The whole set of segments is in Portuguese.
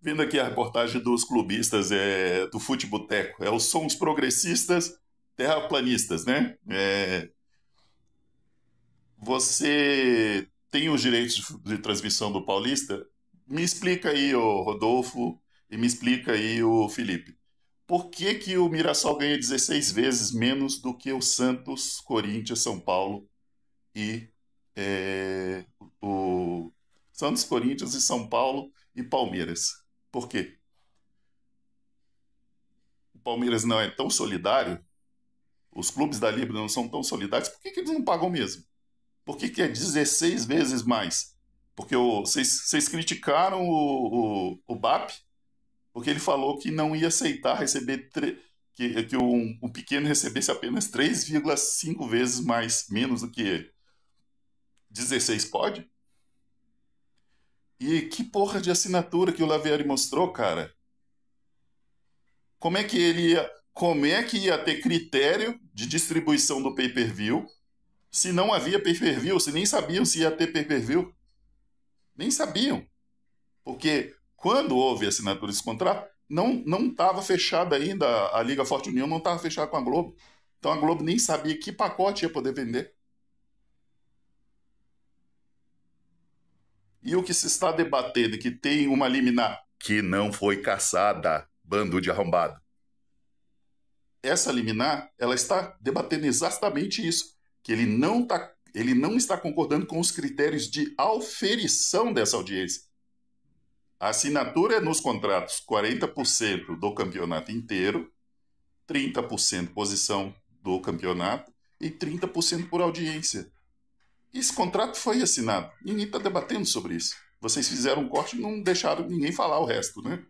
vendo aqui a reportagem dos clubistas do Futeboteco. São os progressistas terraplanistas, né? Você tem os direitos de transmissão do Paulista? Me explica aí, o Rodolfo, e me explica aí, o Felipe. Por que que o Mirassol ganha 16 vezes menos do que o Santos, Corinthians, São Paulo e o Santos, Corinthians e São Paulo e Palmeiras? Por quê? O Palmeiras não é tão solidário? Os clubes da Libra não são tão solidários? Por que que eles não pagam mesmo? Por que que é 16 vezes mais? Porque vocês criticaram o BAP, porque ele falou que não ia aceitar receber que um pequeno recebesse apenas 3,5 vezes mais menos do que ele. 16 pode? E que porra de assinatura que o Lavieri mostrou, cara? Como é que ia ter critério de distribuição do pay-per-view se não havia pay-per-view, se nem sabiam se ia ter pay-per-view? Nem sabiam. Porque quando houve assinatura desse contrato, não estava fechada ainda, a Liga Forte União não estava fechada com a Globo. Então a Globo nem sabia que pacote ia poder vender. E o que se está debatendo é que tem uma liminar que não foi cassada, bando de arrombado. Essa liminar, ela está debatendo exatamente isso, que ele não está concordando com os critérios de auferição dessa audiência. A assinatura é nos contratos 40% do campeonato inteiro, 30% posição do campeonato e 30% por audiência. Esse contrato foi assinado. Ninguém está debatendo sobre isso. Vocês fizeram um corte e não deixaram ninguém falar o resto, né?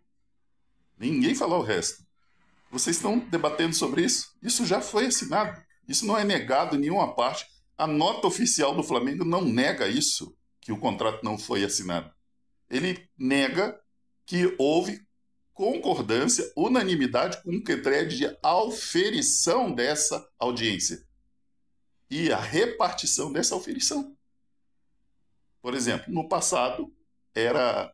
Ninguém falou o resto. Vocês estão debatendo sobre isso? Isso já foi assinado. Isso não é negado em nenhuma parte. A nota oficial do Flamengo não nega isso, que o contrato não foi assinado. Ele nega que houve concordância, unanimidade com o critério de auferição dessa audiência e a repartição dessa auferição. Por exemplo, no passado era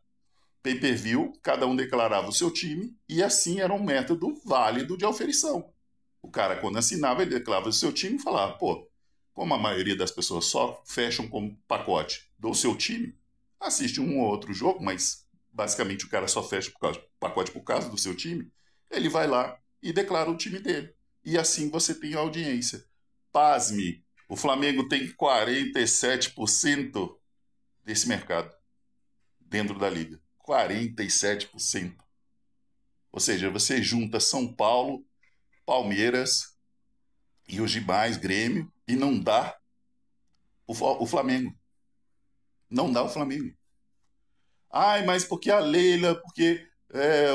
pay-per-view, cada um declarava o seu time e assim era um método válido de auferição. O cara, quando assinava, ele declarava o seu time e falava, pô, como a maioria das pessoas só fecham como pacote do seu time, assiste um ou outro jogo, mas basicamente o cara só fecha pacote por causa do seu time, ele vai lá e declara o time dele. E assim você tem a audiência. Pasme, o Flamengo tem 47% desse mercado dentro da liga. 47%. Ou seja, você junta São Paulo, Palmeiras e os demais, Grêmio, e não dá o Flamengo. Não dá o Flamengo. Ai, mas porque a Leila, porque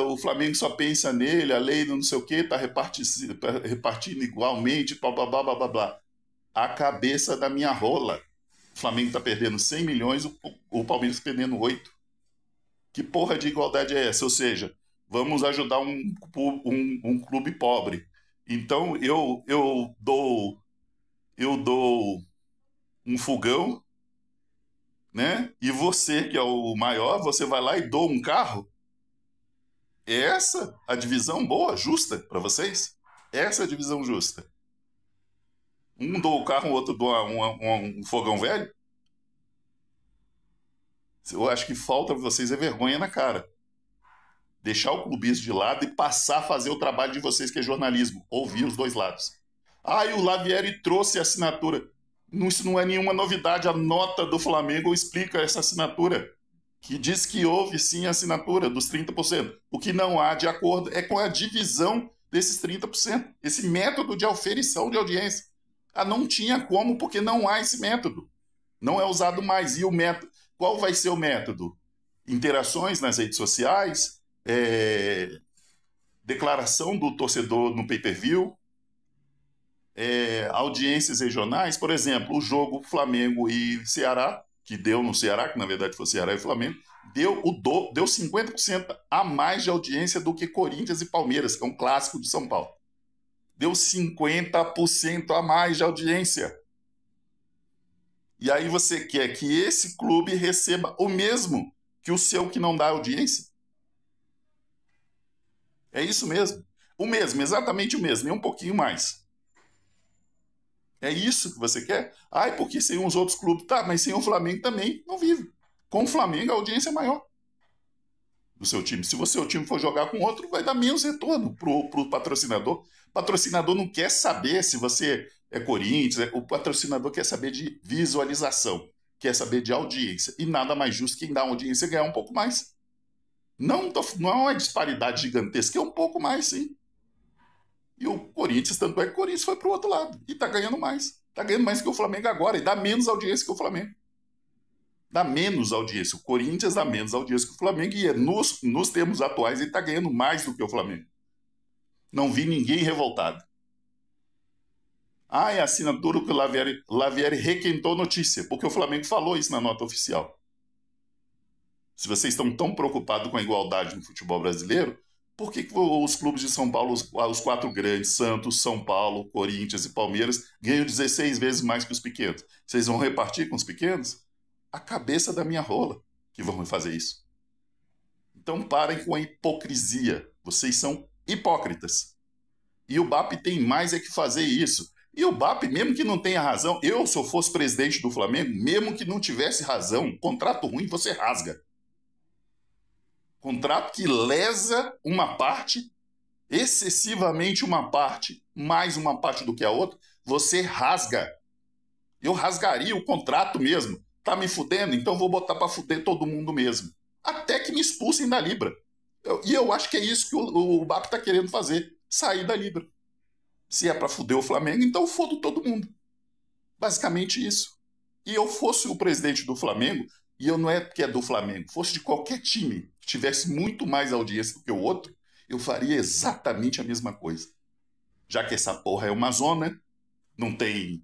o Flamengo só pensa nele, a Leila não sei o quê, está repartindo igualmente, blá, blá, blá, blá, blá. A cabeça da minha rola. O Flamengo está perdendo 100 milhões, o Palmeiras perdendo 8. Que porra de igualdade é essa? Ou seja, vamos ajudar um clube pobre. Então eu dou um fogão, né? E você, que é o maior, você vai lá e doa um carro? É essa a divisão boa, justa para vocês? Essa é a divisão justa. Um doa o carro, o outro doa um fogão velho? Eu acho que falta para vocês vergonha na cara. Deixar o clubismo de lado e passar a fazer o trabalho de vocês, que é jornalismo. Ouvir os dois lados. Ah, e o Lavieri trouxe a assinatura. Isso não é nenhuma novidade. A nota do Flamengo explica essa assinatura, que diz que houve sim a assinatura dos 30%. O que não há de acordo é com a divisão desses 30%. Esse método de auferição de audiência. Ah, não tinha como, porque não há esse método. Não é usado mais. E o método? Qual vai ser o método? Interações nas redes sociais, declaração do torcedor no pay-per-view, audiências regionais. Por exemplo, o jogo Flamengo e Ceará, que deu no Ceará, que na verdade foi Ceará e Flamengo, deu 50% a mais de audiência do que Corinthians e Palmeiras, que é um clássico de São Paulo. Deu 50% a mais de audiência. E aí você quer que esse clube receba o mesmo que o seu, que não dá audiência? É isso mesmo. O mesmo, exatamente o mesmo, nem um pouquinho mais. É isso que você quer? Ai, porque sem os outros clubes. Tá, mas sem o Flamengo também não vive. Com o Flamengo a audiência é maior do seu time. Se o seu time for jogar com outro, vai dar menos retorno pro patrocinador. O patrocinador não quer saber se você é Corinthians, o patrocinador quer saber de visualização, quer saber de audiência. E nada mais justo que quem dá audiência ganhar um pouco mais. Não é uma disparidade gigantesca, é um pouco mais, sim. E o Corinthians, tanto é que o Corinthians foi pro outro lado e tá ganhando mais. Tá ganhando mais que o Flamengo agora e dá menos audiência que o Flamengo. Dá menos audiência. O Corinthians dá menos audiência que o Flamengo e nos termos atuais ele tá ganhando mais do que o Flamengo. Não vi ninguém revoltado. Ah, é a assinatura que o Lavieri requentou notícia, porque o Flamengo falou isso na nota oficial. Se vocês estão tão preocupados com a igualdade no futebol brasileiro, por que os clubes de São Paulo, os quatro grandes, Santos, São Paulo, Corinthians e Palmeiras, ganham 16 vezes mais que os pequenos? Vocês vão repartir com os pequenos? A cabeça da minha rola que vão fazer isso. Então parem com a hipocrisia. Vocês são hipócritas. E o BAP tem mais é que fazer isso. E o BAP, mesmo que não tenha razão, eu, se eu fosse presidente do Flamengo, mesmo que não tivesse razão, contrato ruim você rasga. Contrato que lesa uma parte, excessivamente uma parte, mais uma parte do que a outra, você rasga. Eu rasgaria o contrato mesmo. Tá me fudendo? Então vou botar para fuder todo mundo mesmo. Até que me expulsem da Libra. E eu acho que é isso que o BAP tá querendo fazer. Sair da Libra. Se é para fuder o Flamengo, então fodo todo mundo. Basicamente isso. E eu fosse o presidente do Flamengo, e eu não é porque é do Flamengo, fosse de qualquer time que tivesse muito mais audiência do que o outro, eu faria exatamente a mesma coisa. Já que essa porra é uma zona, não tem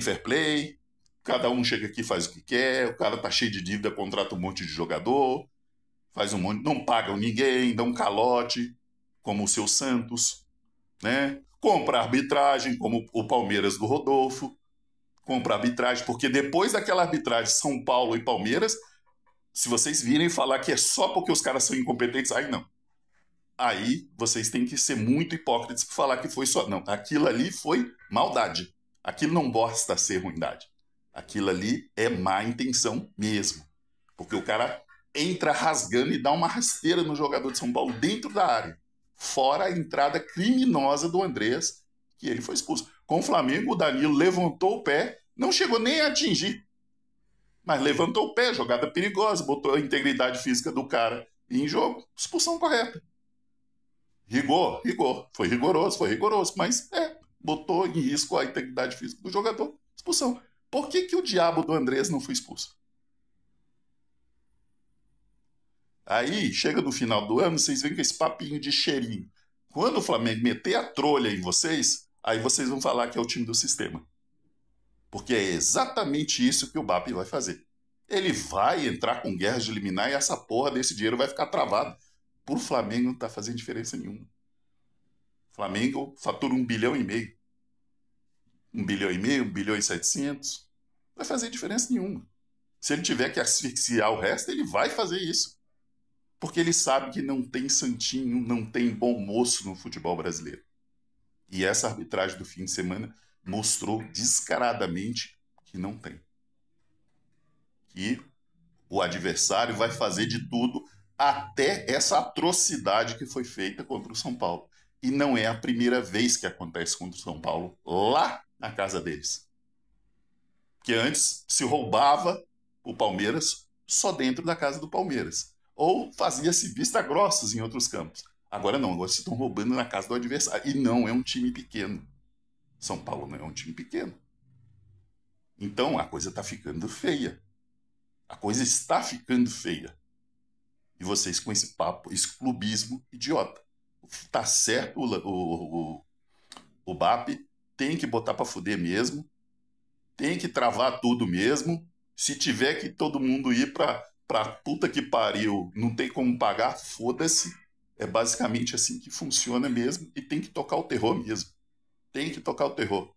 fair play, cada um chega aqui e faz o que quer, o cara tá cheio de dívida, contrata um monte de jogador, faz um monte, não pagam ninguém, dão um calote, como o seu Santos, né? Compra arbitragem, como o Palmeiras do Rodolfo, compra arbitragem, porque depois daquela arbitragem São Paulo e Palmeiras, se vocês virem falar que é só porque os caras são incompetentes, aí não. Aí vocês têm que ser muito hipócritas para falar que foi só. Não, aquilo ali foi maldade. Aquilo não basta ser ruindade. Aquilo ali é má intenção mesmo. Porque o cara entra rasgando e dá uma rasteira no jogador de São Paulo dentro da área. Fora a entrada criminosa do Andrés, que ele foi expulso. Com o Flamengo, o Danilo levantou o pé, não chegou nem a atingir. Mas levantou o pé, jogada perigosa, botou a integridade física do cara em jogo, expulsão correta. Rigor. Foi rigoroso, mas botou em risco a integridade física do jogador, expulsão. Por que o diabo do Andrés não foi expulso? Aí, chega no final do ano, vocês vêm com esse papinho de cheirinho. Quando o Flamengo meter a trolha em vocês, aí vocês vão falar que é o time do sistema. Porque é exatamente isso que o BAP vai fazer. Ele vai entrar com guerras de liminar e essa porra desse dinheiro vai ficar travado. Por Flamengo não está fazendo diferença nenhuma. Flamengo fatura 1,5 bilhão. 1,5 bilhão, 1,7 bilhão. Não vai fazer diferença nenhuma. Se ele tiver que asfixiar o resto, ele vai fazer isso. Porque ele sabe que não tem santinho, não tem bom moço no futebol brasileiro. E essa arbitragem do fim de semana mostrou descaradamente que não tem. Que o adversário vai fazer de tudo até essa atrocidade que foi feita contra o São Paulo. E não é a primeira vez que acontece contra o São Paulo lá na casa deles. Porque antes se roubava o Palmeiras só dentro da casa do Palmeiras. Ou fazia-se vista grossas em outros campos. Agora não, agora se estão roubando na casa do adversário. E não é um time pequeno. São Paulo não é um time pequeno. Então a coisa está ficando feia. A coisa está ficando feia. E vocês com esse papo, esse clubismo idiota. Tá certo o BAP, tem que botar para fuder mesmo, tem que travar tudo mesmo. Se tiver que todo mundo ir pra puta que pariu, não tem como pagar, foda-se. É basicamente assim que funciona mesmo e tem que tocar o terror mesmo. Tem que tocar o terror.